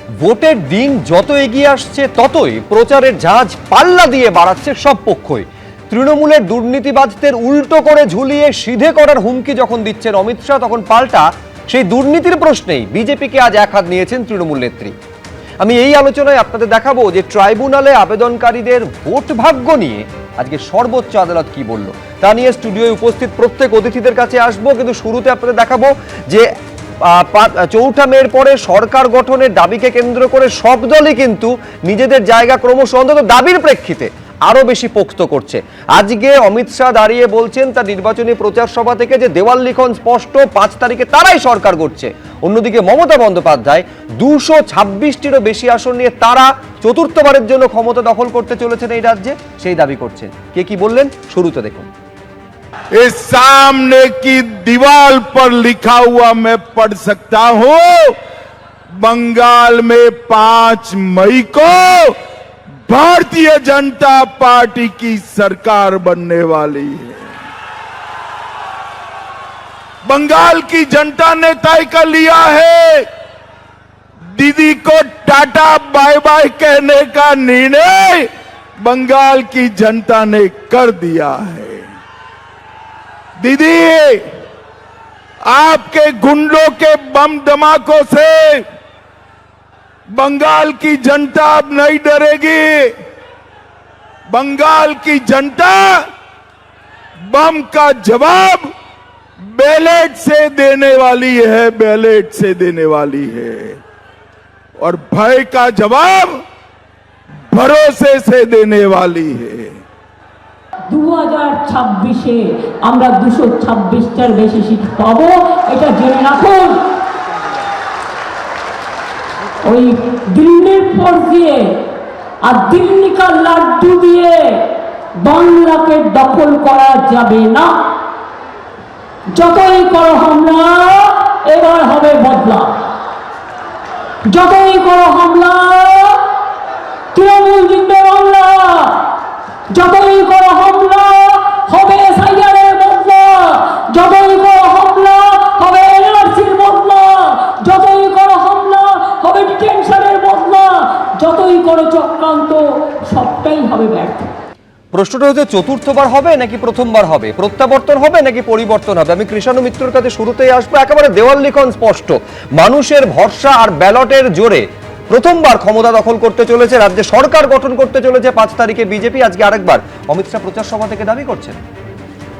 ভোটের দিন যত এগিয়ে আসছে ততই প্রচারের ঝাঁজ পাল্লা দিয়ে বাড়াচ্ছে সব পক্ষই। তৃণমূলের দুর্নীতিবাজদের উল্টো করে ঝুলিয়ে সিধে করার হুমকি যখন দিচ্ছেন অমিত শাহ, তখন পাল্টা সেই দুর্নীতির প্রশ্নেই বিজেপিকে আজ এক হাত নিয়েছেন তৃণমূল নেত্রী। আমি এই আলোচনায় আপনাদের দেখাবো যে ট্রাইব্যুনালে আবেদনকারীদের ভোট ভাগ্য নিয়ে আজকে সর্বোচ্চ আদালত কি বলল, তা নিয়ে স্টুডিওয়ে উপস্থিত প্রত্যেক অতিথিদের কাছে আসবো। কিন্তু শুরুতে আপনাদের দেখাবো যে ৪ঠা মের পরে সরকার গঠনের দাবিকে কেন্দ্র করে সব দলই কিন্তু নিজেদের জায়গা ক্রমশ অন্তত দাবির প্রেক্ষিতে আরো বেশি পোক্ত করছে। আজকে অমিত শাহ দাঁড়িয়ে বলছেন তার নির্বাচনী প্রচার সভা থেকে যে দেওয়াল লিখন স্পষ্ট, ৫ তারিখে তারাই সরকার গড়ছে। অন্যদিকে মমতা বন্দ্যোপাধ্যায় ২২৬টিরও বেশি আসন নিয়ে তারা চতুর্থবারের জন্য ক্ষমতা দখল করতে চলেছেন এই রাজ্যে, সেই দাবি করছেন। কে কি বললেন শুরুতে দেখুন। इस सामने की दीवार पर लिखा हुआ मैं पढ़ सकता हूं, बंगाल में 5 मई को भारतीय जनता पार्टी की सरकार बनने वाली है। बंगाल की जनता ने तय कर लिया है, दीदी को टाटा बाय बाय कहने का निर्णय बंगाल की जनता ने कर दिया है। दीदी, आपके गुंडों के बम धमाकों से बंगाल की जनता अब नहीं डरेगी। बंगाल की जनता बम का जवाब बैलेट से देने वाली है, बैलेट से देने वाली है, और भय का जवाब भरोसे से देने वाली है। 2026-এ আমরা 226টার বেশি সিট পাবো, এটা জেনে রাখুন। ওই দিল্লির ফোর্স দিয়ে আর দিল্লিকার লাড্ডু দিয়ে বাংলাকে দখল করা যাবে না। যতই করো হামলা, এবার হবে বদলা। যতই করো হামলা, তৃণমূল জিতবে বাংলা। যতই করো হামলা, হবে এসআইআরের বদলা। যতই করো হামলা, হবে এনআরসির বদলা। যতই করো হামলা, হবে ডিটেনশনের বদলা। যতই করো চক্রান্ত, সবটাই হবে ব্যর্থ। প্রশ্নটা হচ্ছে চতুর্থবার হবে নাকি প্রথমবার হবে, প্রত্যাবর্তন হবে নাকি পরিবর্তন হবে। আমি কৃষাণু মিত্রর কাছে শুরুতেই আসবো। একেবারে দেওয়াল লিখন স্পষ্ট, মানুষের ভরসা আর ব্যালটের জোরে প্রথমবার ক্ষমতা দখল করতে চলেছে, রাজ্যে সরকার গঠন করতে চলেছে ৫ তারিখে বিজেপি। আজকে আরেকবার অমিত শাহ প্রচার সভা থেকে দাবি করছেন।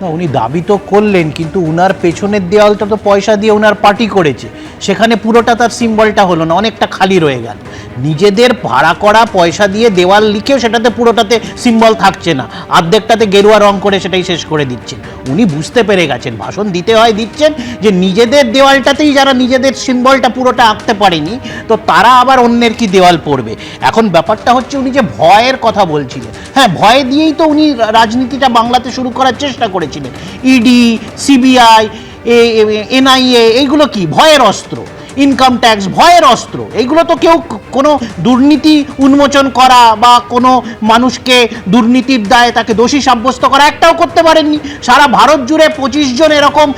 না, উনি দাবি তো করলেন, কিন্তু উনার পেছনের দেওয়ালটা তো পয়সা দিয়ে উনার পার্টি করেছে, সেখানে পুরোটা তার সিম্বলটা হলো না, অনেকটা খালি রয়ে গেল। নিজেদের ভাড়া করা পয়সা দিয়ে দেওয়াল লিখেও সেটাতে পুরোটাতে সিম্বল থাকছে না, অর্ধেকটাতে গেরুয়া রং করে সেটাই শেষ করে দিচ্ছেন। উনি বুঝতে পেরে গেছেন, ভাষণ দিতে হয় দিচ্ছেন, যে নিজেদের দেওয়ালটাতেই যারা নিজেদের সিম্বলটা পুরোটা আঁকতে পারেনি, তো তারা আবার অন্যের কি দেওয়াল পড়বে। এখন ব্যাপারটা হচ্ছে, উনি যে ভয়ের কথা বলছিলেন, হ্যাঁ, ভয় দিয়েই তো উনি রাজনীতিটা বাংলাতে শুরু করার চেষ্টা করেছিলেন। ইডি, সিবিআই, এনআইএ, এইগুলো কি ভয়ের অস্ত্র? ইনকাম ট্যাক্স ভয়ের অস্ত্র। এইগুলো তো কেউ কোনো দুর্নীতি উন্মোচন করা বা কোনো মানুষকে দুর্নীতির দায়ে তাকে দোষী সাব্যস্ত করা একটাও করতে পারেননি। সারা ভারত জুড়ে 25 জন এরকম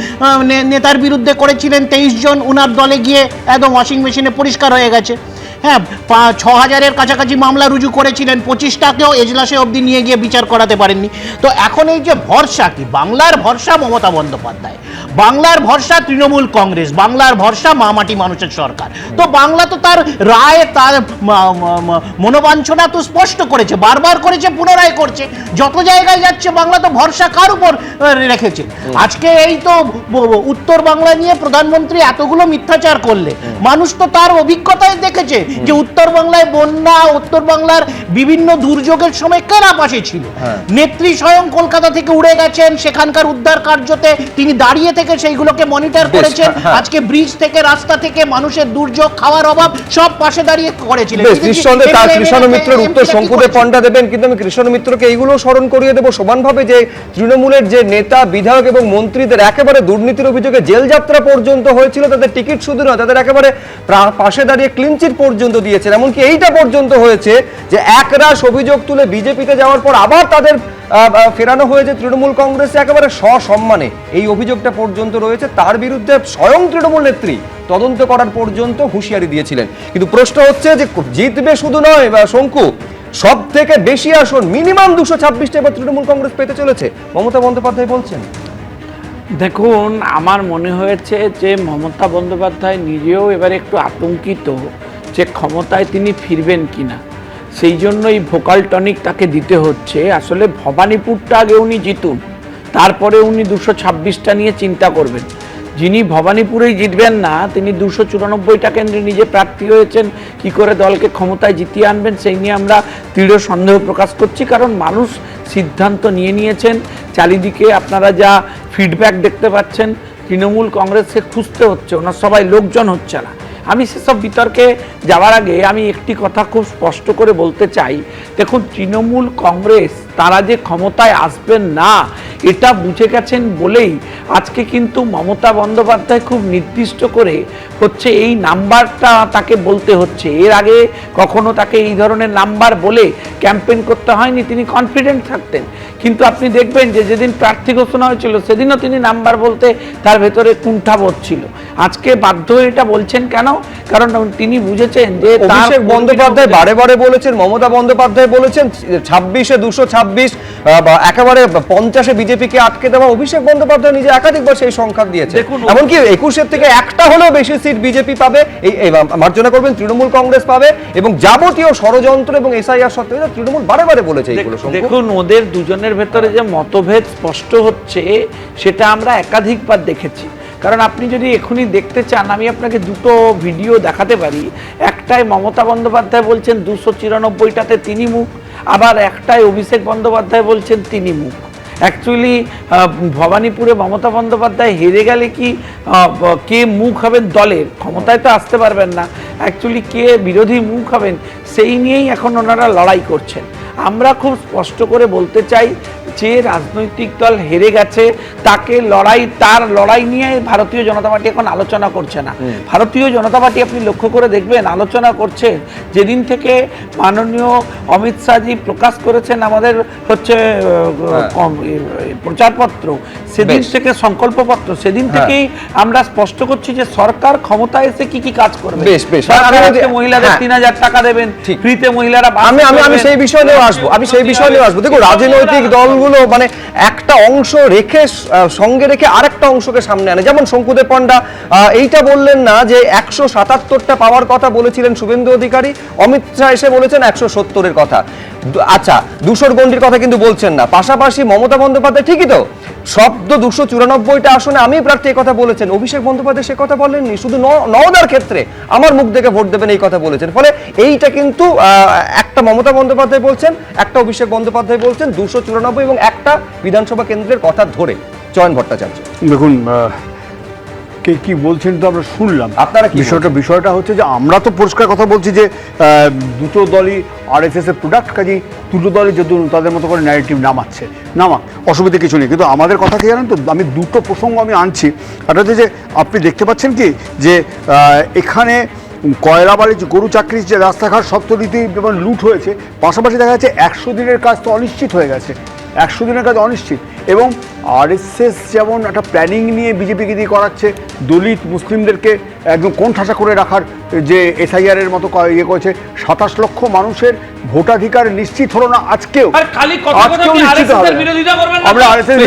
নেতার বিরুদ্ধে করেছিলেন, 23 জন উনার দলে গিয়ে একদম ওয়াশিং মেশিনে পরিষ্কার হয়ে গেছে। হ্যাঁ, ৬,০০০-এর কাছাকাছি মামলা রুজু করেছিলেন, 25টাকেও এজলাসে অবধি নিয়ে গিয়ে বিচার করাতে পারেননি। তো এখন এই যে ভরসা, কি বাংলার ভরসা মমতা বন্দ্যোপাধ্যায়, বাংলার ভরসা তৃণমূল কংগ্রেস, বাংলার ভরসা মামাটি মানুষের সরকার। তো বাংলা তো তার রায়, তার মনোবাঞ্ছনা তো স্পষ্ট করেছে, বারবার করেছে, পুনরায় করছে। যত জায়গায় যাচ্ছে বাংলা তো ভরসা কার উপর রেখেছে। আজকে এই তো উত্তর বাংলা নিয়ে প্রধানমন্ত্রী এতগুলো মিথ্যাচার করলে, মানুষ তো তার অভিজ্ঞতায় দেখেছে যে উত্তর বাংলায় বন্যা, উত্তর বাংলার বিভিন্ন দুর্যোগের সময় কারা পাশে ছিল। নেত্রী স্বয়ং কলকাতা থেকে উড়ে গেছেন, সেখানকার উদ্ধার কার্যতে তিনি দাঁড়িয়ে থেকে সেইগুলোকে মনিটর করেছেন। আজকে ব্রিজ থেকে, রাস্তা থেকে মানুষের দুর্যোগ, খাওয়ার অভাব সব পাশে দাঁড়িয়ে করেছিলেন। নিঃসন্দেহে তার কৃষাণু মিত্রের উত্তর শঙ্কুতে পণ্ডা দেবেন, কিন্তু আমি কৃষাণু মিত্রকে এইগুলো স্মরণ করিয়ে দেবো সমানভাবে যে তৃণমূলের যে নেতা, বিধায়ক এবং মন্ত্রীদের একেবারে দুর্নীতির অভিযোগে জেলযাত্রা পর্যন্ত হয়েছিল, তাদের টিকিট শুধু নয়, তাদের একেবারে পাশে দাঁড়িয়ে ক্লিনচিট পর্যন্ত দিয়েছেন। এমনকি এইটা পর্যন্ত হয়েছে যে একরাশ অভিযোগ তুলে বিজেপিতে যাওয়ার পর আবার তাদের ফেরানো হয়েছে তৃণমূল কংগ্রেসে একেবারে সসম্মানে। এই অভিযোগটা পর্যন্ত রয়েছে। তার বিরুদ্ধে স্বয়ং তৃণমূল নেত্রী তদন্ত করার পর্যন্ত হুঁশিয়ারি দিয়েছিলেন। কিন্তু প্রশ্ন হচ্ছে যে জিতবে শুধু নয় বা শঙ্কু, সব থেকে বেশি আসন মিনিমাম 226টা এবার তৃণমূল কংগ্রেস পেতে চলেছে, মমতা বন্দ্যোপাধ্যায় বলছেন। দেখুন, আমার মনে হয়েছে যে মমতা বন্দ্যোপাধ্যায় নিজেও এবার একটু আতঙ্কিত যে ক্ষমতায় তিনি ফিরবেন কিনা, সেই জন্য এই ভোকাল টনিক তাকে দিতে হচ্ছে। আসলে ভবানীপুরটা আগে উনি জিতুন, তারপরে উনি 226টা নিয়ে চিন্তা করবেন। যিনি ভবানীপুরেই জিতবেন না, তিনি 294টা কেন্দ্রে নিজে প্রার্থী হয়েছেন, কি করে দলকে ক্ষমতায় জিতিয়ে আনবেন সেই নিয়ে আমরা দৃঢ় সন্দেহ প্রকাশ করছি। কারণ মানুষ সিদ্ধান্ত নিয়ে নিয়েছেন। চারিদিকে আপনারা যা ফিডব্যাক দেখতে পাচ্ছেন, তৃণমূল কংগ্রেসকে খুঁজতে হচ্ছে, ওনার সবাই লোকজন হচ্ছে না। আমি সেসব বিতর্কে যাওয়ার আগে আমি একটি কথা খুব স্পষ্ট করে বলতে চাই। দেখুন, তৃণমূল কংগ্রেস তারা যে ক্ষমতায় আসবেন না এটা বুঝে গেছেন বলেই আজকে কিন্তু মমতা বন্দ্যোপাধ্যায় খুব নির্দিষ্ট করে হচ্ছে এই নাম্বারটা তাকে বলতে হচ্ছে। এর আগে কখনো তাকে এই ধরনের নাম্বার বলে ক্যাম্পেইন করতে হয়নি, তিনি কনফিডেন্ট থাকতেন। কিন্তু আপনি দেখবেন যে যেদিন প্রার্থী ঘোষণা হয়েছিল সেদিনও তিনি নাম্বার বলতে তার ভেতরে কুণ্ঠাবোধ ছিল। আজকে বাধ্য হয়ে এটা বলছেন কেন? কারণ তিনি বুঝেছেন যে অভিষেক বন্দ্যোপাধ্যায় বারে বারে বলেছেন, মমতা বন্দ্যোপাধ্যায় বলেছেন 26-এ 226, একেবারে 50-এ বিজেপিকে আটকে দেওয়া। অভিষেক বন্দ্যোপাধ্যায় নিজে একাধিকবার সেই সংখ্যা দিয়েছে। এমনকি 21-এর থেকে একটা হলেও বেশি সিট বিজেপি পাবে, এই মার্জনা করবেন তৃণমূল কংগ্রেস পাবে, এবং যাবতীয় ষড়যন্ত্র এবং এসআইআর সত্ত্বেও তৃণমূল বারে বারে বলেছে এইগুলো। দেখুন, ওদের দুজনের ভেতরে যে মতভেদ স্পষ্ট হচ্ছে সেটা আমরা একাধিকবার দেখেছি। কারণ আপনি যদি এখনই দেখতে চান, আমি আপনাকে দুটো ভিডিও দেখাতে পারি। একটাই মমতা বন্দ্যোপাধ্যায় বলছেন 294টাতে তিনি মুখ, আবার একটাই অভিষেক বন্দ্যোপাধ্যায় বলছেন তিনি মুখ। অ্যাকচুয়ালি ভবানীপুরে মমতা বন্দ্যোপাধ্যায় হেরে গেলে কি কে মুখ হবেন দলের, ক্ষমতায় তো আসতে পারবেন না, অ্যাকচুয়ালি কে বিরোধী মুখ হবেন সেই নিয়েই এখন ওনারা লড়াই করছেন। আমরা খুব স্পষ্ট করে বলতে চাই যে রাজনৈতিক দল হেরে গেছে তার লড়াই নিয়ে ভারতীয় জনতা পার্টি এখন আলোচনা করছে না। ভারতীয় জনতা পার্টি আপনি লক্ষ্য করে দেখবেন আলোচনা করছে যেদিন থেকে মাননীয় অমিত শাহজি প্রকাশ করেছেন আমাদের হচ্ছে প্রচারপত্র, সেদিন থেকে সংকল্পপত্র, সেদিন থেকেই আমরা স্পষ্ট করছি যে সরকার ক্ষমতায় এসে কি কি কাজ করবে। মহিলাদের 3000 টাকা দেবেন ফ্রিতে, মহিলারা আমি সেই বিষয় নিয়ে আসবো। দেখো, রাজনৈতিক দলগুলো মানে একটা অংশ রেখে সঙ্গে রেখে আরেকটা অংশকে সামনে আনে। যেমন শঙ্কুদেব পান্ডা এইটা বললেন না যে 177টা পাওয়ার কথা বলেছিলেন শুভেন্দু অধিকারী, অমিত শাহ এসে বলেছেন 170-এর কথা। আচ্ছা, 200-র গন্ডির কথা কিন্তু বলছেন না। পাশাপাশি মমতা বন্দ্যোপাধ্যায় ঠিকই তো শব্দ 294টা আসনে আমি প্রার্থী এই কথা বলেছেন, অভিষেক বন্দ্যোপাধ্যায় সে কথা বলেননি। শুধু নওদার ক্ষেত্রে আমার মুখ দেখে ভোট দেবেন এই কথা বলেছেন। ফলে এইটা কিন্তু একটা মমতা বন্দ্যোপাধ্যায় বলছেন, একটা অভিষেক বন্দ্যোপাধ্যায় বলছেন 294 এবং একটা বিধানসভা কেন্দ্রের কথা ধরে। চয়ন ভট্টাচার্য দেখুন, কে কি বলছেন তো আমরা শুনলাম। আপনারা বিষয়টা হচ্ছে যে আমরা তো পরিষ্কার কথা বলছি যে দুটো দলই আরএসএস এর প্রোডাক্ট, কাজেই দুটো দলই যদি তাদের মতো করে ন্যারেটিভ নামাক অসুবিধা কিছু নেই। কিন্তু আমাদের কথা কি জানেন তো, আমি দুটো প্রসঙ্গ আনছি। একটা হচ্ছে যে আপনি দেখতে পাচ্ছেন কি যে এখানে কয়লাবাড়ি যে গরু চাকরির যে রাস্তাঘাট সপ্তরীতি যেমন লুট হয়েছে, পাশাপাশি দেখা যাচ্ছে 100 দিনের কাজ তো অনিশ্চিত হয়ে গেছে, 100 দিনের কাজ অনিশ্চিত। এবং আরএসএস যেমন একটা প্ল্যানিং নিয়ে বিজেপিকে দিয়ে করাচ্ছে, দলিত মুসলিমদেরকে একদম কোণঠাসা করে রাখার যে এসআইআর-এর মতো ইয়ে করেছে, 27 লক্ষ মানুষের ভোটাধিকার নিশ্চিত হলো না আজকেও, নিশ্চিত হবে। আমরা আরএসএস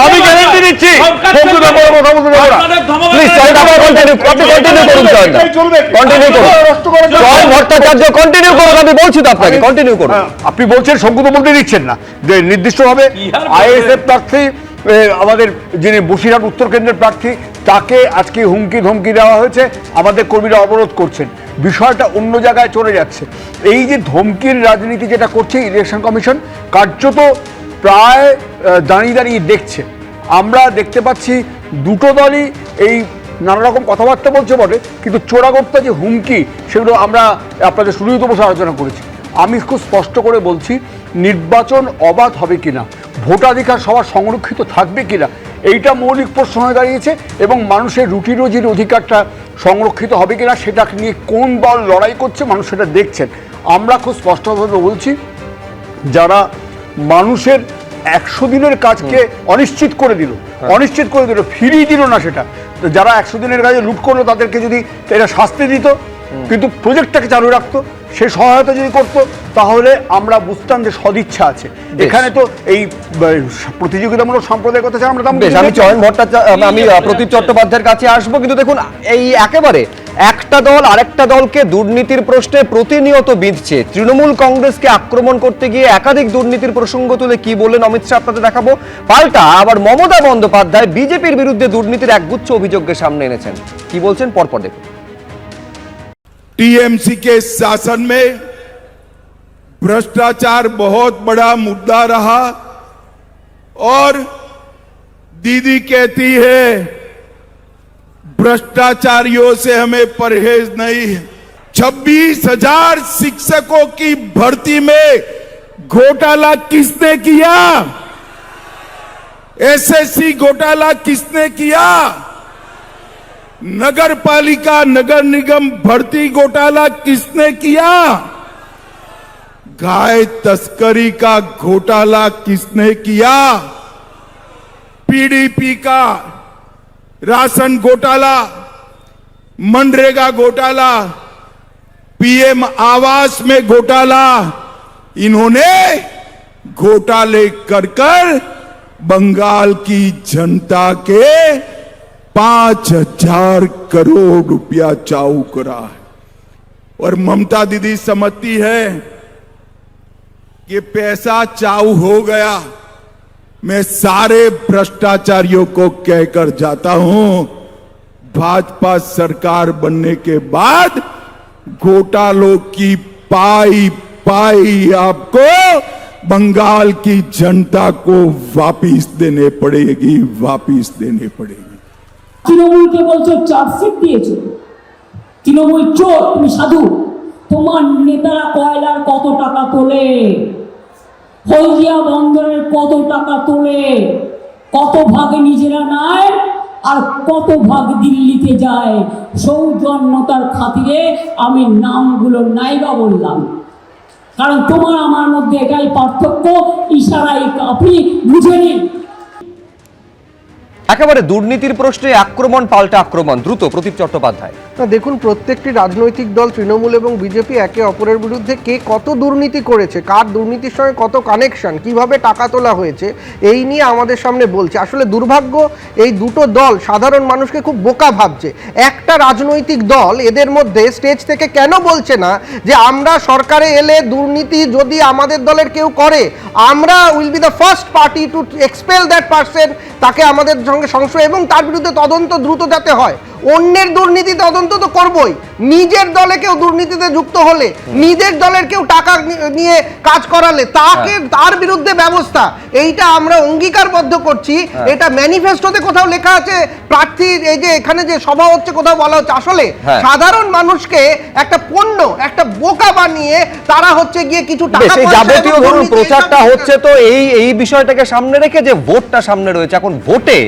আমি গ্যারান্টি দিচ্ছি আপনি বলছেন শঙ্কু তো বলতে দিচ্ছেন না যে নির্দিষ্টভাবে আইএসএফ প্রার্থী আমাদের যিনি বসিরহাট উত্তর কেন্দ্রের প্রার্থী তাকে আজকে হুমকি ধমকি দেওয়া হয়েছে, আমাদের কর্মীরা অবরোধ করছেন। বিষয়টা অন্য জায়গায় চলে যাচ্ছে। এই যে ধমকির রাজনীতি যেটা করছে ইলেকশন কমিশন, কার্যত প্রায় দাঁড়িয়ে দেখছে। আমরা দেখতে পাচ্ছি দুটো দলই এই নানা রকম কথাবার্তা বলছে বটে, কিন্তু চোরাগোপ্তা যে হুমকি সেগুলো আমরা আপনাদের শুরুই তো বসে আলোচনা করেছি। আমি খুব স্পষ্ট করে বলছি, নির্বাচন অবাধ হবে কিনা, ভোটাধিকার সবার সংরক্ষিত থাকবে কিনা, এইটা মৌলিক প্রশ্ন হয়ে দাঁড়িয়েছে। এবং মানুষের রুটি রুজির অধিকারটা সংরক্ষিত হবে কিনা সেটা নিয়ে কোন দল লড়াই করছে মানুষ সেটা দেখছেন। আমরা খুব স্পষ্টভাবে বলছি, যারা মানুষের 100 দিনের কাজকে অনিশ্চিত করে দিল, ফিরিয়ে দিল না সেটা, তো যারা 100 দিনের কাজে লুট করলো তাদেরকে যদি এটা শাস্তি দিত, কিন্তু প্রজেক্টটাকে চালু রাখতো, সে সহায়তা যদি করতো, তাহলে আমরা বুঝতাম যে সদিচ্ছা আছে। এখানে তো এই প্রতিযোগিতামূলক সম্প্রদায়ের কথা ছাড়া আমরা বেশ, আমি চয়ন ভট্টাচার্য, আমি প্রদীপ চট্টোপাধ্যায়ের কাছে আসবো, কিন্তু দেখুন এই একেবারে একটা দল আরেকটা দলকে দুর্নীতির প্রশ্নে প্রতিনিয়ত বিঁধছে। তৃণমূল কংগ্রেসকে আক্রমণ করতে গিয়ে একাধিক দুর্নীতির প্রসঙ্গ তুলে কি বললেন অমিত শাহ আপনাদের দেখাবো। পাল্টা আবার মমতা বন্দ্যোপাধ্যায় বিজেপির বিরুদ্ধে দুর্নীতির একগুচ্ছ অভিযোগকে সামনে এনেছেন, কি বলছেন পরপর দেখুন। टीएमसी के शासन में भ्रष्टाचार बहुत बड़ा मुद्दा रहा और दीदी कहती है भ्रष्टाचारियों से हमें परहेज नहीं है। 26,000 शिक्षकों की भर्ती में घोटाला किसने किया? एसएससी घोटाला किसने किया? नगर पालिका नगर निगम भर्ती घोटाला किसने किया? गाय तस्करी का घोटाला किसने किया? पीडीपी का राशन घोटाला, मनरेगा घोटाला, पीएम आवास में घोटाला, इन्होंने घोटाले कर बंगाल की जनता के 5,000 करोड़ रुपया चाऊ करा है। और ममता दीदी समझती है कि पैसा चाऊ हो गया। मैं सारे भ्रष्टाचारियों को कहकर जाता हूं, भाजपा सरकार बनने के बाद घोटालों की पाई पाई आपको बंगाल की जनता को वापिस देने पड़ेगी। তৃণমূলকে বলছো চার্জশিট দিয়েছো, তৃণমূল চোর, তুমি সাধু। তোমার নেতারা কয়লার কত টাকা তোলে, হলদিয়া বন্দরের কত টাকা তোলে, কত ভাগে নিজেরা নেয় আর কত ভাগ দিল্লিতে যায়। সৌজন্যতার খাতিরে আমি নামগুলো নাইবা বললাম, কারণ তোমার আমার মধ্যে এটাই পার্থক্য, ইশারাই কাফি, বুঝে নিন। একেবারে দুর্নীতির প্রশ্নে আক্রমণ পাল্টা আক্রমণ, দ্রুত প্রদীপ চট্টোপাধ্যায়। না দেখুন, প্রত্যেকটি রাজনৈতিক দল তৃণমূল এবং বিজেপি একে অপরের বিরুদ্ধে কে কত দুর্নীতি করেছে, কার দুর্নীতির সঙ্গে কত কানেকশন, কিভাবে টাকা তোলা হয়েছে, এই নিয়ে আমাদের সামনে বলছে। আসলে দুর্ভাগ্য, এই দুটো দল সাধারণ মানুষকে খুব বোকা ভাবছে। একটা রাজনৈতিক দল এদের মধ্যে স্টেজ থেকে কেন বলছে না যে আমরা সরকারে এলে দুর্নীতি যদি আমাদের দলের কেউ করে, আমরা will be the first party to expel that person, তাকে আমাদের সঙ্গে সংশয় এবং তার বিরুদ্ধে তদন্ত দ্রুত যাতে হয়। অন্যের দুর্নীতি তদন্ত তো করবই, নিজের দলে কেউ দুর্নীতিতে যুক্ত হলে, নিজের দলের কেউ টাকা নিয়ে কাজ করালে তাকে তার বিরুদ্ধে ব্যবস্থা, এইটা আমরা অঙ্গীকারবদ্ধ করছি। এটা ম্যানিফেস্টোতে কোথাও লেখা আছে, প্রার্থী এই যে এখানে যে সভা হচ্ছে কোথাও বলা হচ্ছে। আসলে সাধারণ মানুষকে একটা পণ্য, একটা বোকা বানিয়ে তারা হচ্ছে গিয়ে কিছু টাকা যাবতীয় ধরুন প্রচারটা হচ্ছে, তো এই বিষয়টাকে সামনে রেখে যে ভোটটা সামনে রয়েছে, এখন ভোটে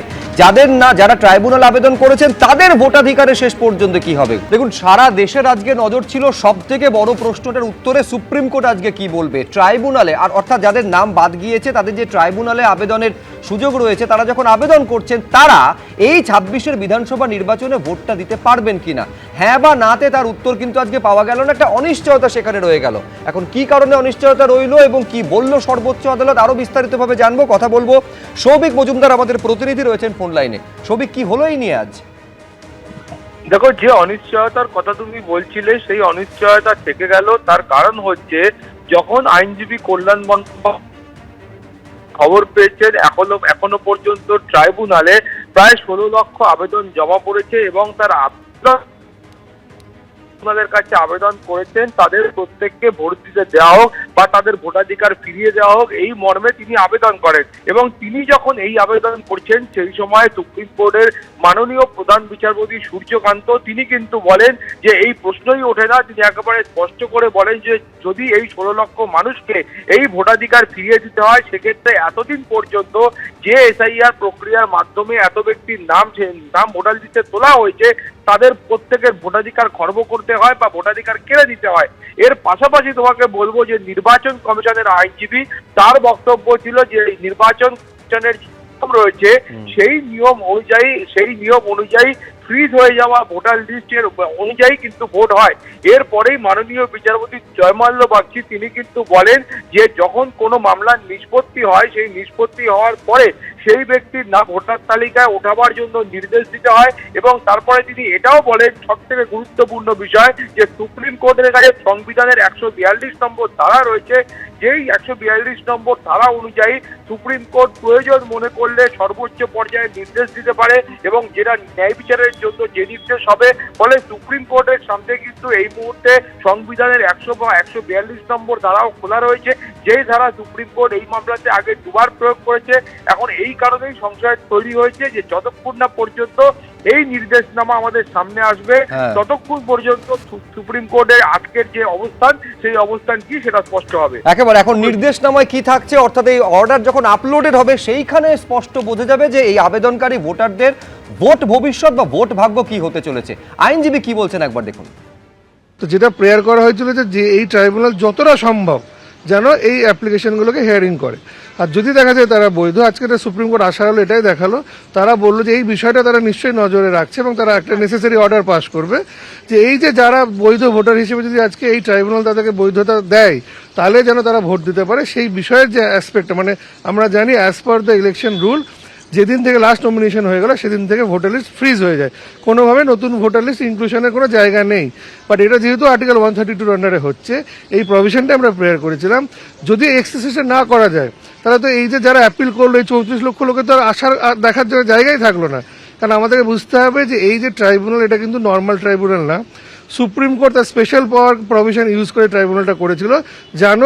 যারা ট্রাইব্যুনাল আবেদন করেছেন তাদের ভোটাধিকারে শেষ পর্যন্ত কি হবে। দেখুন, সারা দেশের আজকে নজর ছিল সব থেকে বড় প্রশ্নটার উত্তরে সুপ্রিম কোর্ট আজকে কি বলবে। ট্রাইব্যুনালে, আর অর্থাৎ যাদের নাম বাদ গিয়েছে তাদের যে ট্রাইব্যুনালে আবেদনের সুযোগ রয়েছে, তারা যখন আবেদন করছেন তারা এই 26-এর বিধানসভা নির্বাচনে ভোটটা দিতে পারবেন কিনা, হ্যাঁ বা নাতে তার উত্তর কিন্তু আজকে পাওয়া গেল না। একটা অনিশ্চয়তা সেখানে রয়ে গেল। এখন কি কারণে অনিশ্চয়তা রইল এবং কি বলল সর্বোচ্চ আদালত, আরো বিস্তারিতভাবে জানবো, কথা বলবো। সৌভিক মজুমদার আমাদের প্রতিনিধি রয়েছেন ফোন লাইনে। সৌভিক, কি হলো এই নিয়ে আজ? দেখো, যে অনিশ্চয়তার কথা তুমি বলছিলে সেই অনিশ্চয়তা থেকে গেল। তার কারণ হচ্ছে, যখন আইনজীবী কল্যাণ বন্দ্যোপাধ্যায় খবর পেয়েছেন এখনো পর্যন্ত ট্রাইব্যুনালে প্রায় 16 লক্ষ আবেদন জমা পড়েছে এবং তার ওনাদের কাছে আবেদন করেছেন তাদের প্রত্যেককে ভোট দিতে দেওয়া হোক বা তাদের ভোটাধিকার ফিরিয়ে দেওয়া হোক, এই মর্মে তিনি আবেদন করেন। এবং তিনি যখন এই আবেদন করছেন সেই সময় সুপ্রিম কোর্টের মাননীয় প্রধান বিচারপতি সূর্যকান্ত তিনি কিন্তু বলেন যে এই প্রশ্নই ওঠে না। তিনি একেবারে স্পষ্ট করে বলেন যে যদি এই 16 লক্ষ মানুষকে এই ভোটাধিকার ফিরিয়ে দিতে হয়, সেক্ষেত্রে এতদিন পর্যন্ত যে এসআইআর প্রক্রিয়ার মাধ্যমে এত ব্যক্তির নাম ভোটার লিস্টে তোলা হয়েছে তাদের প্রত্যেকের ভোটাধিকার খর্ব করতে হয় বা ভোটাধিকার কেড়ে দিতে হয়। এর পাশাপাশি তোমাকে বলবো যে নির্বাচন কমিশনের আইনজীবী তার বক্তব্য ছিল যে এই নির্বাচন কমিশনের রয়েছে সেই নিয়ম অনুযায়ী ফ্রিজ হয়ে যাওয়া ভোটার লিস্টের অনুযায়ী কিন্তু ভোট হয়। এরপরেই মাননীয় বিচারপতি জয়মাল্য বাগচি তিনি কিন্তু বলেন যে যখন কোনো মামলার নিষ্পত্তি হয় সেই নিষ্পত্তি হওয়ার পরে সেই ব্যক্তির নাম ভোটার তালিকায় ওঠাবার জন্য নির্দেশ দিতে হয়। এবং তারপরে তিনি এটাও বলেন সব থেকে গুরুত্বপূর্ণ বিষয় যে সুপ্রিম কোর্টের কাছে সংবিধানের 142 নম্বর ধারা রয়েছে, যেই 142 নম্বর ধারা অনুযায়ী সুপ্রিম কোর্ট প্রয়োজন মনে করলে সর্বোচ্চ পর্যায়ে নির্দেশ দিতে পারে এবং যেটা ন্যায় বিচারের জন্য যে নির্দেশ হবে। ফলে সুপ্রিম কোর্টের সামনে কিন্তু এই মুহূর্তে সংবিধানের 100 বা 142 নম্বর ধারাও খোলা রয়েছে, যেই ধারা সুপ্রিম কোর্ট এই মামলাতে আগে দুবার প্রয়োগ করেছে। এখন এই কারণেই সংশয় তৈরি হয়েছে যে যতক্ষণ না পর্যন্ত এই নির্দেশনামা আমাদের সামনে আসবে ততক্ষণ পর্যন্ত সুপ্রিম কোর্টের আজকের যে অবস্থান সেই অবস্থান কি সেটা স্পষ্ট হবে। একেবারে এখন নির্দেশনামায় কি থাকছে, অর্থাৎ এই অর্ডার যখন আপলোডেড হবে সেইখানে স্পষ্ট বোঝা যাবে যে এই আবেদনকারী ভোটারদের ভোট ভবিষ্যৎ বা ভোট ভাগ্য কি হতে চলেছে। আইনজীবী কি বলছেন একবার দেখুন। তো যেটা প্রেয়ার করা হয়েছিল যে এই ট্রাইব্যুনাল যতটা সম্ভব যেন এই অ্যাপ্লিকেশনগুলোকে হিয়ারিং করে, আর যদি দেখা যায় তারা বৈধ, আজকে সুপ্রিম কোর্ট আসার হলো এটাই দেখালো, তারা বললো যে এই বিষয়টা তারা নিশ্চয়ই নজরে রাখছে এবং তারা একটা নেসেসারি অর্ডার পাস করবে যে এই যে যারা বৈধ ভোটার হিসেবে যদি আজকে এই ট্রাইব্যুনাল তাদেরকে বৈধতা দেয় তাহলে যেন তারা ভোট দিতে পারে। সেই বিষয়ের যে অ্যাসপেক্ট, মানে আমরা জানি as per the election rule যেদিন থেকে লাস্ট নমিনেশন হয়ে গেল সেদিন থেকে ভোটার লিস্ট ফ্রিজ হয়ে যায়, কোনোভাবে নতুন ভোটার লিস্ট ইনক্লুশনের কোনো জায়গা নেই। বাট এটা যেহেতু আর্টিকেল 132 আন্ডারে হচ্ছে, এই প্রভিশনটা আমরা প্রেয়ার করেছিলাম যদি এক্সেসিশন না করা যায় তাহলে তো এই যে যারা অ্যাপিল করলো এই 34 লক্ষ লোকের তো আসার দেখার জন্য জায়গাই থাকলো না। কারণ আমাদেরকে বুঝতে হবে যে এই যে ট্রাইব্যুনাল এটা কিন্তু নর্মাল ট্রাইব্যুনাল না, সুপ্রিম কোর্ট তার স্পেশাল পাওয়ার প্রভিশন ইউজ করে ট্রাইব্যুনালটা করেছিল যেন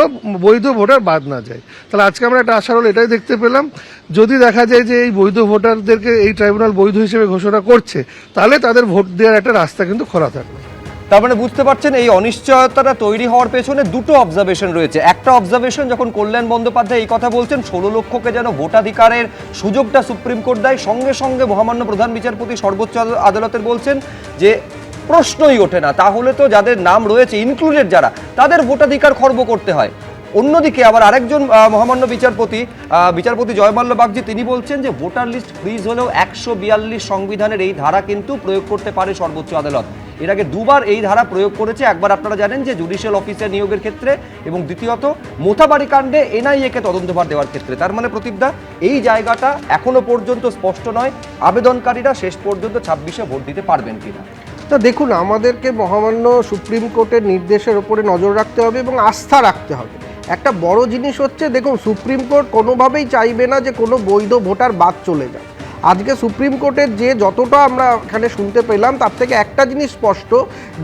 বৈধ ভোটার বাদ না যায়। তাহলে আজকে আমরা একটা আশার হল এটাই দেখতে পেলাম, যদি দেখা যায় যে এই বৈধ ভোটারদেরকে এই ট্রাইব্যুনাল বৈধ হিসেবে ঘোষণা করছে তাহলে তাদের ভোট দেওয়ার একটা রাস্তা কিন্তু খোলা থাকবে। তার মানে বুঝতে পারছেন এই অনিশ্চয়তাটা তৈরি হওয়ার পেছনে দুটো অবজারভেশন রয়েছে। একটা অবজারভেশন যখন কল্যাণ বন্দ্যোপাধ্যায় এই কথা বলছেন 16 লক্ষকে যেন ভোটাধিকারের সুযোগটা সুপ্রিম কোর্ট দেয়, সঙ্গে সঙ্গে মহামান্য প্রধান বিচারপতি সর্বোচ্চ আদালতের বলছেন যে প্রশ্নই ওঠে না, তাহলে তো যাদের নাম রয়েছে ইনক্লুডেড যারা তাদের ভোটাধিকার খর্ব করতে হয়। অন্যদিকে আবার আরেকজন মহামান্য বিচারপতি জয়মাল্য বাগচি তিনি বলছেন যে ভোটার লিস্ট ফ্রিজ হলেও 142 সংবিধানের এই ধারা কিন্তু প্রয়োগ করতে পারে সর্বোচ্চ আদালত। এর আগে দুবার এই ধারা প্রয়োগ করেছে, একবার আপনারা জানেন যে জুডিশিয়াল অফিসার নিয়োগের ক্ষেত্রে এবং দ্বিতীয়ত মোথাবাড়ি কাণ্ডে এনআইএ-কে তদন্তভার দেওয়ার ক্ষেত্রে। তার মানে প্রদীপদা এই জায়গাটা এখনো পর্যন্ত স্পষ্ট নয়, আবেদনকারীরা শেষ পর্যন্ত 26-এ ভোট দিতে পারবেন কিনা। তা দেখুন, আমাদেরকে মহামান্য সুপ্রিম কোর্টের নির্দেশের ওপরে নজর রাখতে হবে এবং আস্থা রাখতে হবে। একটা বড় জিনিস হচ্ছে, দেখুন সুপ্রিম কোর্ট কোনোভাবেই চাইবে না যে কোনো বৈধ ভোটার বাদ চলে যায়। আজকে সুপ্রিম কোর্টের যে যতটা আমরা এখানে শুনতে পেলাম তার থেকে একটা জিনিস স্পষ্ট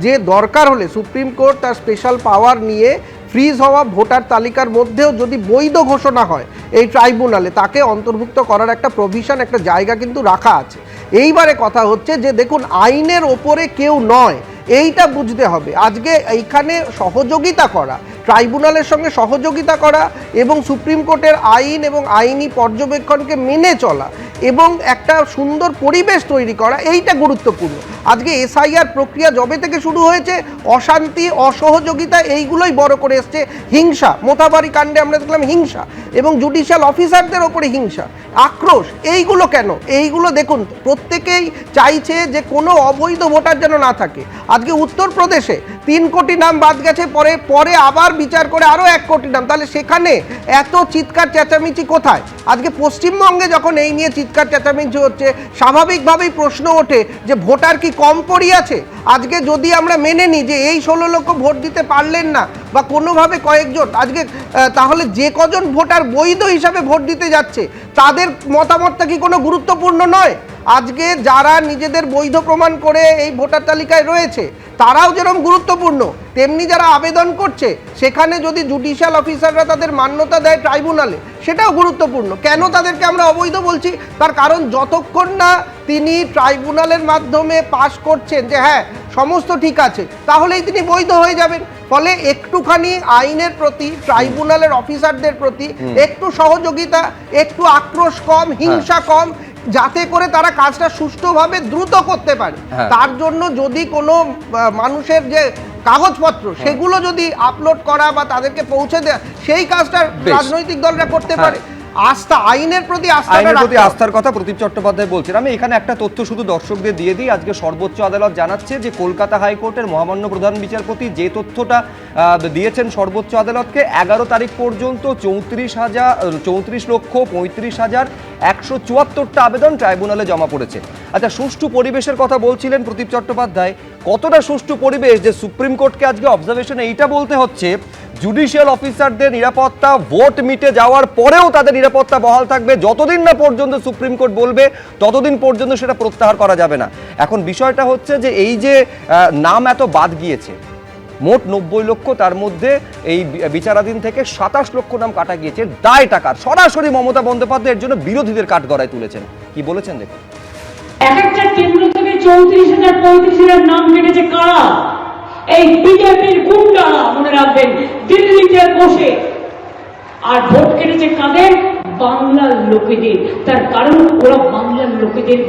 যে দরকার হলে সুপ্রিম কোর্ট তার স্পেশাল পাওয়ার নিয়ে ফ্রিজ হওয়া ভোটার তালিকার মধ্যেও যদি বৈধ ঘোষণা হয় এই ট্রাইব্যুনালে তাকে অন্তর্ভুক্ত করার একটা প্রভিশন, একটা জায়গা কিন্তু রাখা আছে। এইবারে কথা হচ্ছে যে দেখুন আইনের ওপরে কেউ নয়, এইটা বুঝতে হবে। আজকে এইখানে সহযোগিতা করা, ট্রাইব্যুনালের সঙ্গে সহযোগিতা করা এবং সুপ্রিম কোর্টের আইন এবং আইনি পর্যবেক্ষণকে মেনে চলা এবং একটা সুন্দর পরিবেশ তৈরি করা, এইটা গুরুত্বপূর্ণ। আজকে এসআইআর প্রক্রিয়া যবে থেকে শুরু হয়েছে অশান্তি, অসহযোগিতা এইগুলোই বড় করে এসছে। হিংসা, মোথাবাড়ি কাণ্ডে আমরা দেখলাম হিংসা এবং জুডিশিয়াল অফিসারদের ওপরে হিংসা, আক্রোশ, এইগুলো কেন? এইগুলো দেখুন প্রত্যেকেই চাইছে যে কোনো অবৈধ ভোটার যেন না থাকে। আজকে উত্তরপ্রদেশে 3 কোটি নাম বাদ গেছে, পরে আবার বিচার করে আরও 1 কোটি নাম, তাহলে সেখানে এত চিৎকার চেঁচামেচি কোথায়? আজকে পশ্চিমবঙ্গে যখন এই নিয়ে চিৎকার চেঁচামেচি হচ্ছে স্বাভাবিকভাবেই প্রশ্ন ওঠে যে ভোটার কি কম পড়িয়াছে? আজকে যদি আমরা মেনে নিই যে এই 16 লক্ষ ভোট দিতে পারলেন না বা কোনোভাবে কয়েকজন, আজকে তাহলে যে কজন ভোটার বৈধ হিসাবে ভোট দিতে যাচ্ছে তাদের মতামতটা কি কোনো গুরুত্বপূর্ণ নয়? আজকে যারা নিজেদের বৈধ প্রমাণ করে এই ভোটার তালিকায় রয়েছে তারাও যেরকম গুরুত্বপূর্ণ, তেমনি যারা আবেদন করছে সেখানে যদি জুডিশিয়াল অফিসাররা তাদের মান্যতা দেয় ট্রাইব্যুনালে, সেটাও গুরুত্বপূর্ণ। কেন তাদেরকে আমরা অবৈধ বলছি? তার কারণ যতক্ষণ না তিনি ট্রাইব্যুনালের মাধ্যমে পাশ করছেন যে হ্যাঁ সমস্ত ঠিক আছে, তাহলেই তিনি বৈধ হয়ে যাবেন। ফলে একটুখানি আইনের প্রতি, ট্রাইব্যুনালের অফিসারদের প্রতি একটু সহযোগিতা, একটু আক্রোশ কম, হিংসা কম, যাতে করে তারা কাজটা সুষ্ঠুভাবে দ্রুত করতে পারে। তার জন্য যদি কোনো মানুষের যে কাগজপত্র সেগুলো যদি আপলোড করা বা তাদেরকে পৌঁছে দেওয়া, সেই কাজটা রাজনৈতিক দলরা করতে পারে। আস্থা, আইনের প্রতি আস্থার কথা প্রদীপ চট্টোপাধ্যায় বলছেন। আমি এখানে একটা তথ্য শুধু দর্শকদের দিয়ে দিই। আজকে সর্বোচ্চ আদালত জানাচ্ছে যে কলকাতা হাইকোর্টের মহামান্য প্রধান বিচারপতি যে তথ্যটা দিয়েছেন সর্বোচ্চ আদালতকে, 11 তারিখ পর্যন্ত 34,35,174টা আবেদন ট্রাইব্যুনালে জমা পড়েছে। আচ্ছা, সুষ্ঠু পরিবেশের কথা বলছিলেন প্রদীপ চট্টোপাধ্যায়। কতটা সুষ্ঠু পরিবেশ যে সুপ্রিম কোর্টকে আজকে অবজারভেশনে এইটা বলতে হচ্ছে জুডিশিয়াল অফিসারদের নিরাপত্তা ভোট মিটে যাওয়ার পরেও তাদের নিরাপত্তা বহাল থাকবে, যতদিন না পর্যন্ত সুপ্রিম কোর্ট বলবে ততদিন পর্যন্ত সেটা প্রত্যাহার করা যাবে না। এখন বিষয়টা হচ্ছে যে এই যে নাম এত বাদ গিয়েছে, মোট 90 লক্ষ, তার মধ্যে এই বিচারাধীন থেকে 27 লক্ষ নাম কাটা গিয়েছে দায় টাকার। সরাসরি মমতা বন্দ্যোপাধ্যায় এর জন্য বিরোধীদের কাঠগড়ায় তুলেছেন। কি বলেছেন দেখুন। এক একটা কেন্দ্র থেকে 34,000 35,000 নাম কেটেছে কারা? এই বিজেপির গুন্ডারা, মনে রাখবেন, দিল্লিতে বসে। আর ভোট কেটেছে কাদের? বাংলার লোকেদের। তার কারণ ওরা বাংলার লোকেদের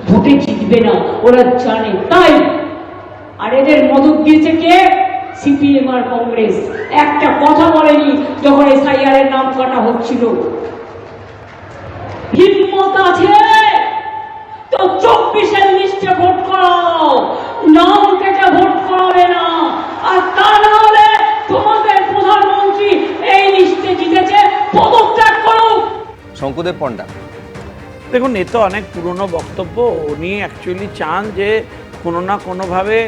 ভোটে জিতবে না, ওরা জানে তাই। আর এদের মদত দিয়েছে কে? সিপিএম আর কংগ্রেস। একটা কথা বলেনি যখন এসআইআর এর নাম কাটা হচ্ছিল। হিম্মত আছে তো 24-এর লিস্টে ভোট করাও, নাম কেটে ভোট করাবে না। আর তা না হলে তোমাদের প্রধানমন্ত্রী এই লিস্টে জিতেছে, পদত্যাগ করো। শঙ্কুদেব পণ্ডা, দেখুন, এ তো অনেক পুরনো বক্তব্য। উনি অ্যাকচুয়ালি চান যে কোনো না কোনোভাবে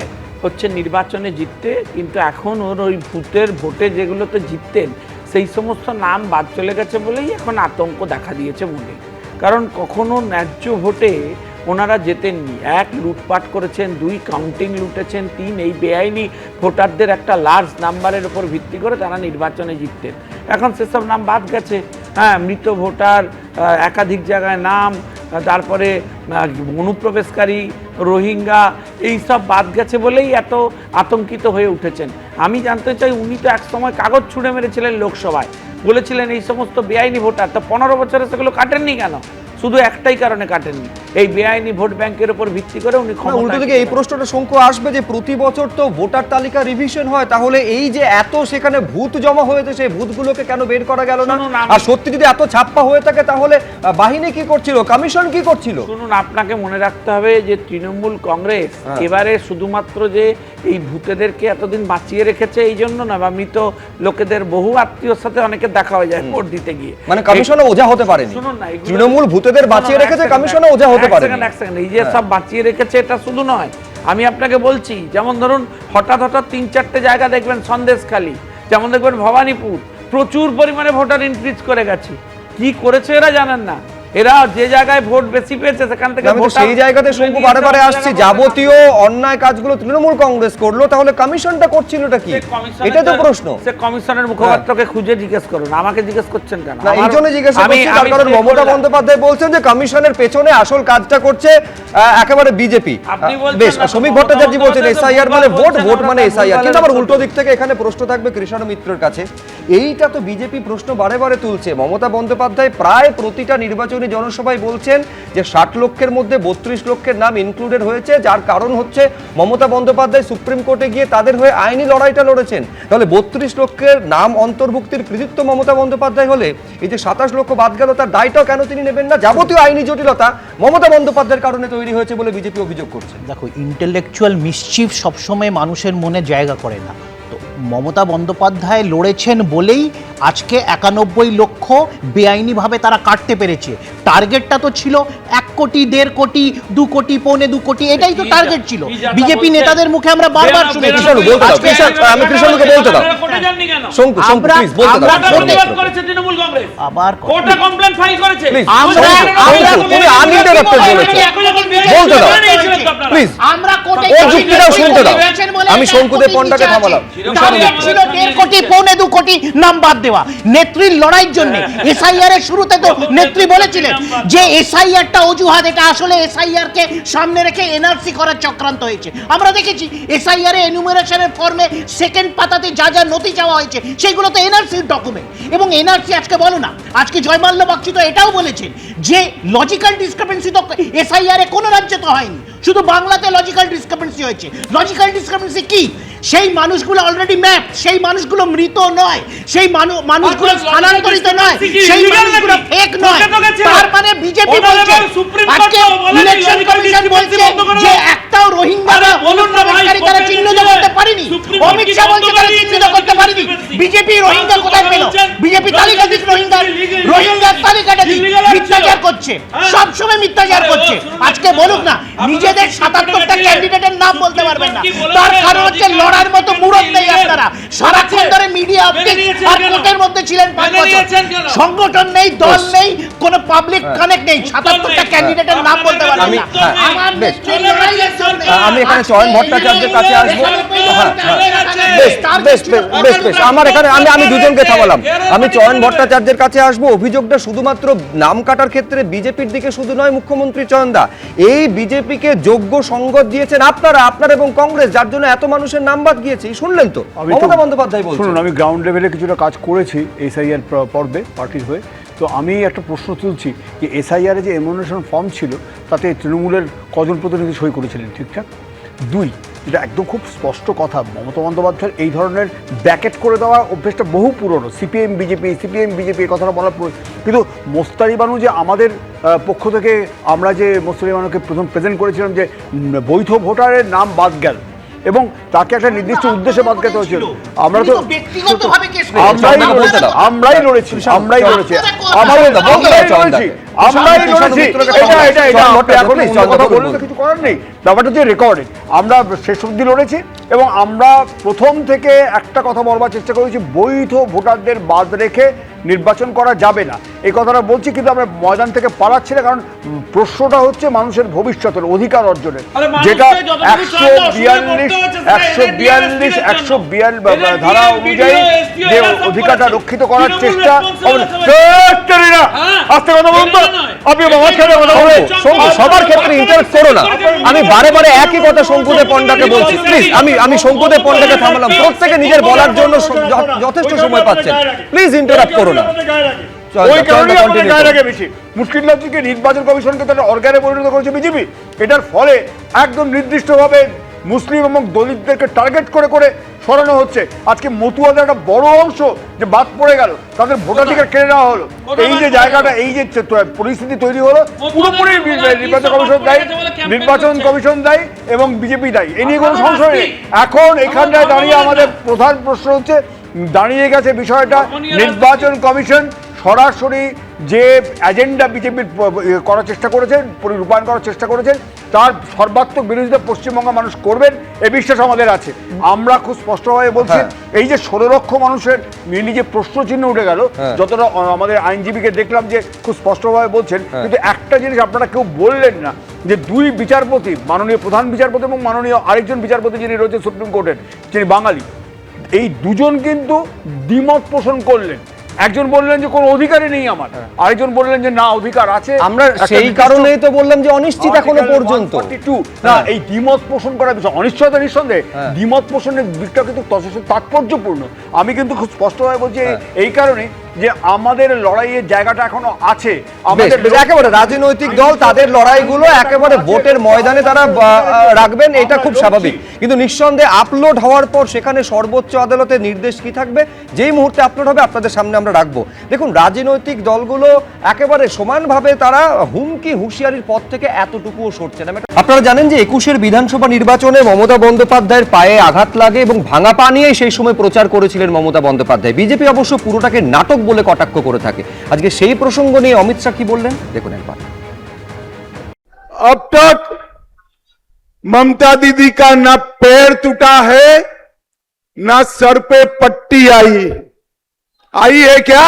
হচ্ছে নির্বাচনে জিততে, কিন্তু এখন ওর ওই ভূতের ভোটে যেগুলোতে জিততেন সেই সমস্ত নাম বাদ চলে গেছে বলেই এখন আতঙ্ক দেখা দিয়েছে মনে। কারণ কখনো ন্যায্য ভোটে ওনারা জেতেননি। 1, লুটপাট করেছেন, 2, কাউন্টিং লুটেছেন, 3, এই বেআইনি ভোটারদের একটা লার্জ নাম্বারের উপর ভিত্তি করে তারা নির্বাচনে জিততেন। এখন সেসব নাম বাদ গেছে। হ্যাঁ, মৃত ভোটার, একাধিক জায়গায় নাম, তারপরে অনুপ্রবেশকারী, রোহিঙ্গা, এই সব বাদ গেছে বলেই এত আতঙ্কিত হয়ে উঠেছেন। আমি জানতে চাই, উনি তো একসময় কাগজ ছুঁড়ে মেরেছিলেন লোকসভায়, বলেছিলেন এই সমস্ত বেআইনি ভোটার। তো 15 বছরে সেগুলো কাটেননি কেন? শুধু একটাই কারণে কাটেননি, এই বেআইনি ভোট ব্যাংকের উপর ভিত্তি করে উনি উল্টো দিকে এই প্রশ্নটা শঙ্কু আসবে যে প্রতি বছর তো ভোটার তালিকা রিভিশন হয়, তাহলে এই যে এত সেখানে ভূত জমা হয়েছে সেই ভূতগুলোকে কেন বের করা গেল না? আর সত্যি যদি এত ছাপ্পা হয়ে থাকে তাহলে বাহিনী কি করছিল, কমিশন কি করছিল? শুনুন, আপনাকে মনে রাখতে হবে যে তৃণমূল কংগ্রেস এবারে শুধুমাত্র যে এই ভূতেদেরকে এতদিন বাঁচিয়ে রেখেছে এই জন্য না, বা মৃত লোকেদের বহু আত্মীয়র সাথে অনেকে দেখা হয়ে যায় ভোট দিতে গিয়ে, মানে কমিশনে ওঝা হতে পারেনি। শুনুন না, তৃণমূল ভূতেদের বাঁচিয়ে রেখেছে, কমিশনে ওঝা হতে পারে। এই যে সব বাঁচিয়ে রেখেছে এটা শুধু নয়, আমি আপনাকে বলছি, যেমন ধরুন হঠাৎ 3-4টে জায়গা দেখবেন সন্দেশখালী, যেমন দেখবেন ভবানীপুর, প্রচুর পরিমাণে ভোটার ইনক্রিজ করে গেছে। কি করেছে এরা জানেন না। এরা যে জায়গায় ভোট বেশি পেয়েছে সেখান থেকে সেই জায়গাতে শঙ্কু বারে আসছে, যাবতীয় অন্যায় কাজগুলো তৃণমূল কংগ্রেস করলো, তাহলে কমিশনটা করছিলটা কি? এটা তো প্রশ্ন। সে কমিশনের মুখপাত্রকে খুঁজে জিজ্ঞেস করুন, আমাকে জিজ্ঞেস করছেন কেন? না, এই জন্য জিজ্ঞেস করছি তার কারণ মমতা বন্দ্যোপাধ্যায় বলছেন যে কমিশনের পেছনে আসল কাজটা করছে একেবারে বিজেপি। বেশ, শ্রমিক ভট্টাচার্য বলছেন এসআইআর মানে ভোট, ভোট মানে এসআইআর। কিন্তু আবার উল্টো দিক থেকে এখানে প্রশ্ন থাকবে কৃষ্ণ মিত্রের কাছে। এইটা তো বিজেপি প্রশ্ন বারে তুলছে। মমতা বন্দ্যোপাধ্যায় প্রায় প্রতিটা নির্বাচনী জনসভায় বলছেন যে 60 লক্ষের মধ্যে 32 লক্ষের নাম ইনক্লুডেড হয়েছে, যার কারণ হচ্ছে মমতা বন্দ্যোপাধ্যায় সুপ্রিম কোর্টে গিয়ে তাদের হয়ে আইনি লড়াইটা লড়েছেন। তাহলে 32 লক্ষের নাম অন্তর্ভুক্তির কৃতিত্ব মমতা বন্দ্যোপাধ্যায় হলে এই যে 27 লক্ষ বাদ গেল তার দায়টাও কেন তিনি নেবেন না? যাবতীয় আইনি জটিলতা মমতা বন্দ্যোপাধ্যায়ের কারণে তৈরি হয়েছে বলে বিজেপি অভিযোগ করছে। দেখো, ইন্টেলেকচুয়াল মিসচিফ সবসময় মানুষের মনে জায়গা করে না। তো মমতা বন্দ্যোপাধ্যায় লড়েছেন বলেই আজকে 91 লক্ষ বেআইনিভাবে তারা কাটতে পেরেছে। টার্গেটটা তো ছিল 1 কোটি, 1.5 কোটি, 2 কোটি, 2.25 কোটি, এটাই তো টার্গেট ছিল। বিজেপি নেতাদের মুখে আমরা বারবার শুনেছি। কৃষ্ণ বলতে দাও, আমি কৃষ্ণকে বলতে দাও। শঙ্কু প্লিজ বলতে দাও। আবার কোর্টে কমপ্লেইন ফাইল করেছে। তুমি আনইন্টারাপ্টেড বলেছো, বলতে দাও প্লিজ। আমরা কোর্টে ও যুক্তিটাও শুনতে দাও। আমি শঙ্কুদেব পণ্ডাকে থামালাম। টার্গেট ছিল 1.5 কোটি, 2.25 কোটি নাম বাদ দেওয়া। নেত্রীর লড়াইয়ের জন্য এসআইআর এর শুরুতে তো নেত্রী বলেছিলেন যে এসআইআরটা অজুহাত, এটা আসলে এসআইআর কে সামনে রেখে এনআরসি করার চক্রান্ত হয়েছে। আমরা দেখেছি এসআইআর এ এনুমারেশনের ফর্মে সেকেন্ড পাতাতে যা যা নথি চাওয়া হয়েছে সেগুলো তো এনআরসির ডকুমেন্ট। এবং এনআরসি আজকে বলো না, আজকে জয়মাল্য বাগচি তো এটাও বলেছেন যে লজিক্যাল ডিসক্রিপেন্সি তো এসআইআর এ কোনো রাজ্যে তো হয়নি, শুধু বাংলাতে লজিক্যাল ডিসক্রিপেন্সি হয়েছে। লজিক্যাল ডিসক্রিপেন্সি কি? সেই মানুষগুলো অলরেডি ম্যাপ, সেই মানুষগুলো মৃত নয়, সেই মানুষগুলো স্থানান্তরিত নয়, সেই মানুষগুলো ফেক নয়। তার মানে বিজেপি বলছে, আজকে ইলেকশন কমিশন বলছে যে একটাও রোহিঙ্গা তারা চিহ্নিত করতে পারেনি। অমিত শাহ বলছে তারা চিহ্নিত করতে পারেনি। বিজেপি রোহিঙ্গা কোথায় পেল? বিজেপি তালিকা দিচ্ছে রোহিঙ্গার তালিকাটা দিক মিথ্যাচার করছে, সবসময় মিথ্যাচার করছে। আজকে বলুক না, নিজেদের 77টা ক্যান্ডিডেটের নাম বলতে পারবেন না, তার কারণ হচ্ছে লড়ার মতো মুরত নেই আপনারা। সারাক্ষণ ধরে মিডিয়া আর কোর্টের মধ্যে ছিলেন 5 বছর, সংগঠন নেই, দল নেই, কোনো পাবলিক কানেক্ট নেই, 77টা ক্যান্ডিডেটের নাম বলতে পারবেন না। আমি এখানে চয়ন ভট্টাচার্যের কাছে আসবো। বেশ আমার এখানে আমি দুজনকে থামালাম। আমি চয়ন ভট্টাচার্যের কাছে আসবো। অভিযোগটা শুধুমাত্র নাম কাটার ক্ষেত্রে বিজেপির দিকে শুধু নয় মুখ্যমন্ত্রী চয়নদা, এই বিজেপিকে যোগ্য সঙ্গত দিয়েছেন আপনারা এবং কংগ্রেস, যার জন্য এত মানুষের নাম বাদ গিয়েছে। শুনলেন তো মমতা বন্দ্যোপাধ্যায় বলছেন। শুনুন, আমি গ্রাউন্ড লেভেলে কিছুটা কাজ করেছি এসআইআর পর্বে পার্টির হয়ে। তো আমি একটা প্রশ্ন তুলছি যে এসআইআর যে এমোনেশন ফর্ম ছিল তাতে তৃণমূলের কজন প্রতিনিধি সই করেছিলেন ঠিকঠাক? 2, যেটা একদম খুব স্পষ্ট কথা। মমতা বন্দ্যোপাধ্যায়ের এই ধরনের ব্যাকেট করে দেওয়া অভ্যেসটা বহু পুরনো। সিপিএম বিজেপি এই কথাটা বলার কিন্তু মোস্তারি বানু যে আমাদের পক্ষ থেকে আমরা যে মোস্তারি বানুকে প্রথম প্রেজেন্ট করেছিলাম যে বৈধ ভোটারের নাম বাদ গেল এবং তাকে একটা নির্দিষ্ট উদ্দেশ্যে বাদ গেতে হয়েছিল। আমরা তো আমরাই লড়েছি। কিছু করার নেই, ব্যাপারটা যে রেকর্ডে আমরা শেষ অবধি লড়েছি এবং আমরা প্রথম থেকে একটা কথা বলবার চেষ্টা করেছি, বৈধ ভোটারদের বাদ রেখে নির্বাচন করা যাবে না, এই কথাটা বলছি। কিন্তু আমরা ময়দান থেকে পালাচ্ছি না, কারণ প্রশ্নটা হচ্ছে মানুষের ভবিষ্যতের অধিকার অর্জনের, যেটা 142 ধারা অনুযায়ী যে অধিকারটা রক্ষিত করার চেষ্টা। আস্তে কথা বলুন তো, আপনি সবার ক্ষেত্রে ইন্টারেক্ট করো না। আমি বারে একই কথা শঙ্কুদেব পণ্ডাকে বলছি। প্লিজ আমি শঙ্কুদেব পণ্ডাকে থামালাম। প্রত্যেকে নিজের বলার জন্য যথেষ্ট সময় পাচ্ছেন, প্লিজ ইন্টারাপ্ট করো না। ওই কারণে আমাদের গায়ে লাগে বেশি। মুশকিল নজিকে নির্বাচন কমিশনকে তারা অর্গানে পরিণত করেছে বিজেপি। এটার ফলে একদম নির্দিষ্টভাবে মুসলিম এবং দলিতদেরকে টার্গেট করে সরানো হচ্ছে। আজকে মতুয়াদের একটা বড় অংশ যে বাদ পড়ে গেল, তাদের ভোটাধিকার কেড়ে নেওয়া হলো। এই যে জায়গাটা, এই যে পরিস্থিতি তৈরি হলো, পুরোপুরি নির্বাচন কমিশন দায়ী এবং বিজেপি দায়ী, এ নিয়ে কোনো সংশয় নেই। এখন এখানটায় দাঁড়িয়ে আমাদের প্রধান প্রশ্ন হচ্ছে, দাঁড়িয়ে গেছে বিষয়টা নির্বাচন কমিশন সরাসরি যে এজেন্ডা বিজেপির করার চেষ্টা করেছেন, রূপায়ণ করার চেষ্টা করেছেন, তার সর্বাত্মক বিরোধিতা পশ্চিমবঙ্গের মানুষ করবেন এ বিশ্বাস আমাদের আছে। আমরা খুব স্পষ্টভাবে বলছি, এই যে 16 লক্ষ মানুষের নিজে প্রশ্ন চিহ্ন উঠে গেল, যতটা আমাদের আইনজীবীকে দেখলাম যে খুব স্পষ্টভাবে বলছেন, কিন্তু একটা জিনিস আপনারা কেউ বললেন না যে 2 বিচারপতি, মাননীয় প্রধান বিচারপতি এবং মাননীয় আরেকজন বিচারপতি যিনি রয়েছেন সুপ্রিম কোর্টের, যিনি বাঙালি, এই দুজন কিন্তু দ্বিমত পোষণ করলেন। একজন বললেন যে কোনো অধিকারই নেই আমার, আরেকজন বললেন যে না অধিকার আছে। আমরা সেই কারণেই তো বললাম যে অনিশ্চিত এখনো পর্যন্ত। না, এই দ্বিমত পোষণ করার বিষয়, অনিশ্চয়তা নিঃসন্দেহে, দ্বিমত পোষণের দিকটা কিন্তু যথেষ্ট তাৎপর্যপূর্ণ। আমি কিন্তু খুব স্পষ্টভাবে বলছি এই কারণে যে আমাদের লড়াইয়ের জায়গাটা এখনো আছে। আমাদের একেবারে রাজনৈতিক দল তাদের লড়াইগুলো একেবারে ভোটের ময়দানে তারা রাখবেন, এটা খুব স্বাভাবিক। কিন্তু নিঃসন্দেহে আপলোড হওয়ার পর সেখানে সর্বোচ্চ আদালতের নির্দেশ কি থাকবে, যেই মুহূর্তে আপলোড হবে আপনাদের সামনে আমরা রাখবো। দেখুন, রাজনৈতিক দলগুলো একেবারে সমানভাবে তারা হুঁশিয়ারির পথ থেকে এতটুকুও সরছে না। আপনারা জানেন যে 21-এর বিধানসভা নির্বাচনে মমতা বন্দ্যোপাধ্যায়ের পায়ে আঘাত লাগে এবং ভাঙা পা নিয়েই সেই সময় প্রচার করেছিলেন মমতা বন্দ্যোপাধ্যায়। বিজেপি অবশ্য পুরোটাকে নাটক বলে কটাক্ষ করে থাকে। আজকে সেই প্রসঙ্গ নিয়ে অমিত শাহ কি বললেন দেখুন একবার। अब तक ममता दीदी का ना पैर टूटा है ना सर पे पट्टी आई है क्या?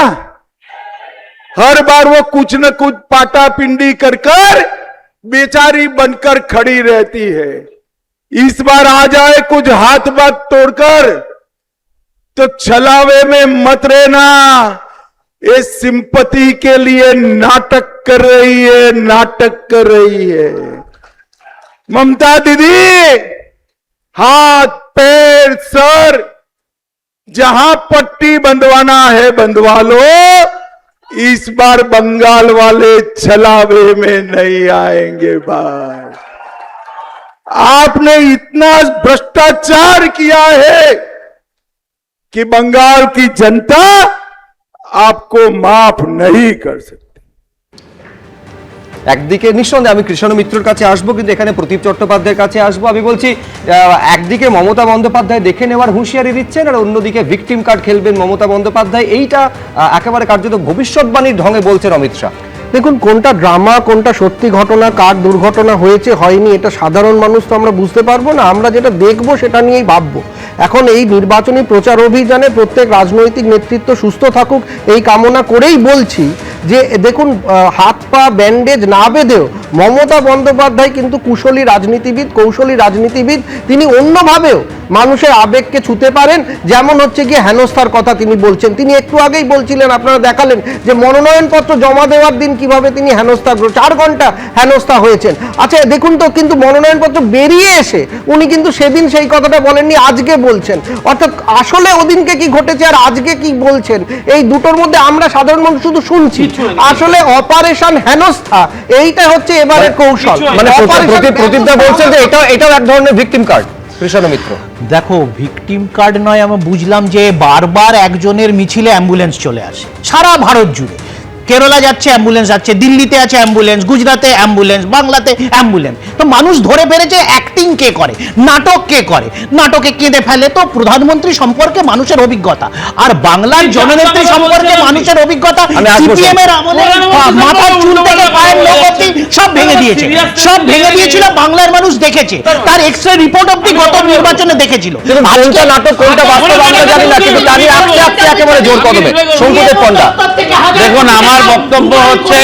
हर बार वो कुछ न कुछ पाटापिंडी कर बेचारी बनकर खड़ी रहती है। इस बार आ जाए कुछ हाथ बात तोड़कर तो छलावे में मत रहना, ये सिंपति के लिए नाटक कर रही है, नाटक कर रही है। ममता दीदी हाथ पैर सर जहां पट्टी बंधवाना है बंधवा लो, इस बार बंगाल वाले छलावे में नहीं आएंगे भाई। आपने इतना भ्रष्टाचार किया है कि बंगाल की जनता आपको माफ नहीं कर सकती। একদিকে নিঃসন্দেহে আমি কৃষ্ণ মিত্রের কাছে আসবো, কিন্তু এখানে প্রদীপ চট্টোপাধ্যায়ের কাছে আসবো। আমি বলছি একদিকে মমতা বন্দ্যোপাধ্যায় দেখে নেওয়ার হুঁশিয়ারি দিচ্ছেন, আর অন্যদিকে ভিকটিম কার্ড খেলবেন মমতা বন্দ্যোপাধ্যায়, এইটা একেবারে কার্যত ভবিষ্যৎবাণীর ঢঙে বলছেন অমিত শাহ। দেখুন, কোনটা ড্রামা কোনটা সত্যি ঘটনা, কার দুর্ঘটনা হয়েছে হয়নি এটা সাধারণ মানুষ তো আমরা বুঝতে পারবো না। আমরা যেটা দেখবো সেটা নিয়েই ভাববো। এখন এই নির্বাচনী প্রচার অভিযানে প্রত্যেক রাজনৈতিক নেতৃত্ব সুস্থ থাকুক এই কামনা করেই বলছি যে দেখুন, হাত পা ব্যান্ডেজ না বেঁধেও মমতা বন্দ্যোপাধ্যায় কিন্তু কুশলী রাজনীতিবিদ, কৌশলী রাজনীতিবিদ। তিনি অন্যভাবেও মানুষের আবেগকে ছুঁতে পারেন, যেমন হচ্ছে গিয়ে হেনস্থার কথা তিনি বলছেন। তিনি একটু আগেই বলছিলেন, আপনারা দেখালেন যে মনোনয়নপত্র জমা দেওয়ার দিন কিভাবে তিনি হেনস্থা 4 ঘন্টা হেনস্থা হয়েছেন। আচ্ছা দেখুন তো, কিন্তু মনোনয়নপত্র বেরিয়ে এসে উনি কিন্তু সেদিন সেই কথাটা বলেননি, আজকে বলছেন। অর্থাৎ আসলে ওদিনকে কি ঘটেছে আর আজকে কি বলছেন, এই দুটোর মধ্যে আমরা সাধারণ মানুষ শুধু শুনছি। আসলে অপারেশন হেনস্থা এইটা হচ্ছে এবারে কৌশল। মানে প্রদীপদা বলছেন যে এটাও এক ধরনের ভিকটিম কার্ড। কৃষ্ণ মিত্র, দেখো, ভিকটিম কার্ড নয়, আমি বুঝলাম যে বারবার একজনের মিছিলে অ্যাম্বুলেন্স চলে আসে সারা ভারত জুড়ে। কেরালা যাচ্ছে অ্যাম্বুলেন্স যাচ্ছে, দিল্লিতে আছে অ্যাম্বুলেন্স, গুজরাটে অ্যাম্বুলেন্স, বাংলাতে অ্যাম্বুলেন্স। তো মানুষ ধরে ফেলেছে অ্যাক্টিং কে করে, নাটক কে করে, নাটকে কেঁদে ফেলে। তো প্রধানমন্ত্রী সম্পর্কে মানুষের অভিজ্ঞতা আর বাংলার জননেত্রী সম্পর্কে মানুষের অভিজ্ঞতা সিপিএম এর আমলে মাথার চুল থেকে পায়ের নখ অবধি সব ভেঙে দিয়েছে, সব ভেঙে দিয়েছিল। বাংলার মানুষ দেখেছে, তার এক্স রে রিপোর্ট অবধি গত নির্বাচনে দেখেছিল। কোনটা নাটক কোনটা বাস্তব আমরা জানি না, কিন্তু তারই আস্তে একেবারে জোর কদমে শঙ্কুদেব পণ্ডা। দেখুন, আমার বক্তব্য হচ্ছে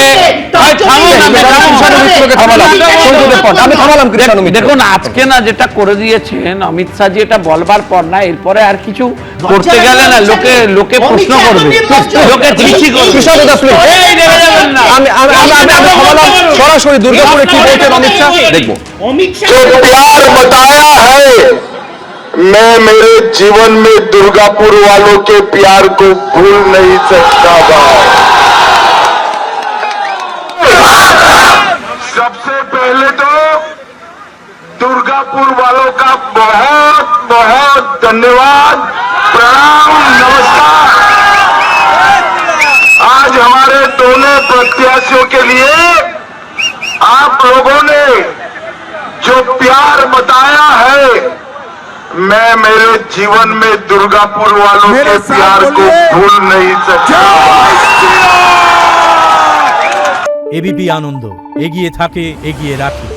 দেখুন, আজকে না যেটা করে দিয়েছেন অমিত শাহ, এটা বলবার পর না, এরপরে আর কিছু করতে গেলে না লোকে প্রশ্ন করবে, লোকে চিঠি করবে। সরাসরি দুর্গাপুরে কি বলছেন অমিত শাহ দেখবো। प्यार बताया है, मैं मेरे जीवन में दुर्गापुर वालों के प्यार को भूल नहीं सकता भाई। सबसे पहले तो दुर्गापुर वालों का बहुत बहुत धन्यवाद, प्रणाम, नमस्कार। आज हमारे दोनों प्रत्याशियों के लिए आप लोगों ने जो प्यार बताया है, मैं मेरे जीवन में दुर्गापुर वालों के प्यार को भूल नहीं सकता। এবিপি আনন্দ, এগিয়ে থাকে, এগিয়ে রাখে।